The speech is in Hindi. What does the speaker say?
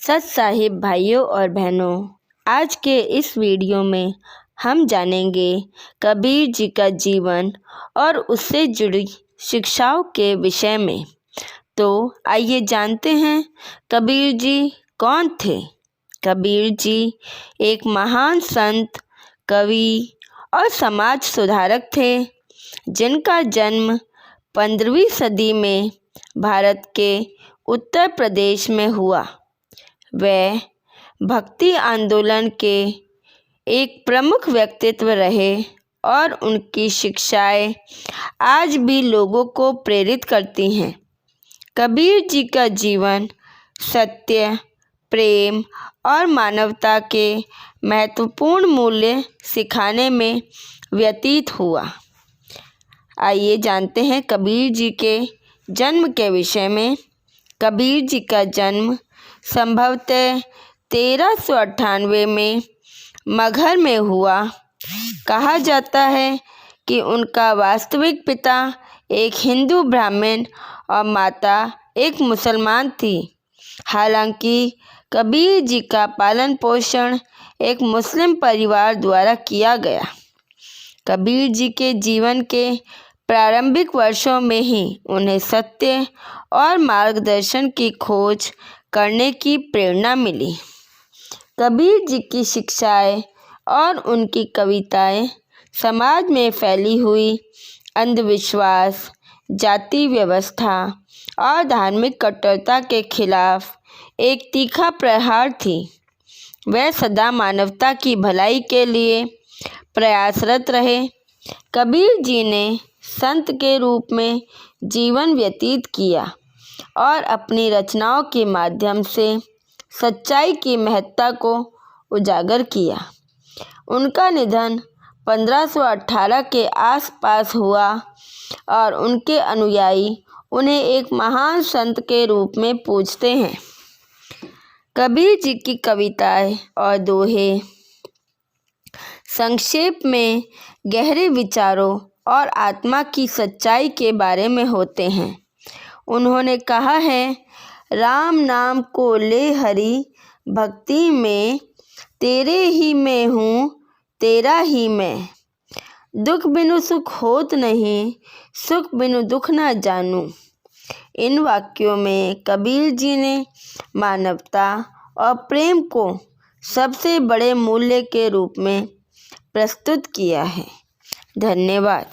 सत साहिब भाइयों और बहनों, आज के इस वीडियो में हम जानेंगे कबीर जी का जीवन और उससे जुड़ी शिक्षाओं के विषय में। तो आइए जानते हैं कबीर जी कौन थे। कबीर जी एक महान संत, कवि और समाज सुधारक थे, जिनका जन्म 15वीं सदी में भारत के उत्तर प्रदेश में हुआ। वे भक्ति आंदोलन के एक प्रमुख व्यक्तित्व रहे और उनकी शिक्षाएं आज भी लोगों को प्रेरित करती हैं। कबीर जी का जीवन सत्य, प्रेम और मानवता के महत्वपूर्ण मूल्य सिखाने में व्यतीत हुआ। आइए जानते हैं कबीर जी के जन्म के विषय में। कबीर जी का जन्म संभवतः 1398 में मगहर में हुआ। कहा जाता है कि उनका वास्तविक पिता एक हिंदू ब्राह्मण और माता एक मुसलमान थी। हालांकि कबीर जी का पालन पोषण एक मुस्लिम परिवार द्वारा किया गया। कबीर जी के जीवन के प्रारंभिक वर्षों में ही उन्हें सत्य और मार्गदर्शन की खोज करने की प्रेरणा मिली। कबीर जी की शिक्षाएं और उनकी कविताएं समाज में फैली हुई अंधविश्वास, जाति व्यवस्था और धार्मिक कट्टरता के खिलाफ एक तीखा प्रहार थी। वह सदा मानवता की भलाई के लिए प्रयासरत रहे। कबीर जी ने संत के रूप में जीवन व्यतीत किया और अपनी रचनाओं के माध्यम से सच्चाई की महत्ता को उजागर किया। उनका निधन 1518 के आसपास हुआ और उनके अनुयायी उन्हें एक महान संत के रूप में पूजते हैं। कबीर जी की कविताएं और दोहे संक्षेप में गहरे विचारों और आत्मा की सच्चाई के बारे में होते हैं। उन्होंने कहा है, राम नाम को ले हरि भक्ति में, तेरे ही में हूँ तेरा ही मैं। दुख बिनु सुख होत नहीं, सुख बिनु दुख न जानू। इन वाक्यों में कबीर जी ने मानवता और प्रेम को सबसे बड़े मूल्य के रूप में प्रस्तुत किया है। धन्यवाद।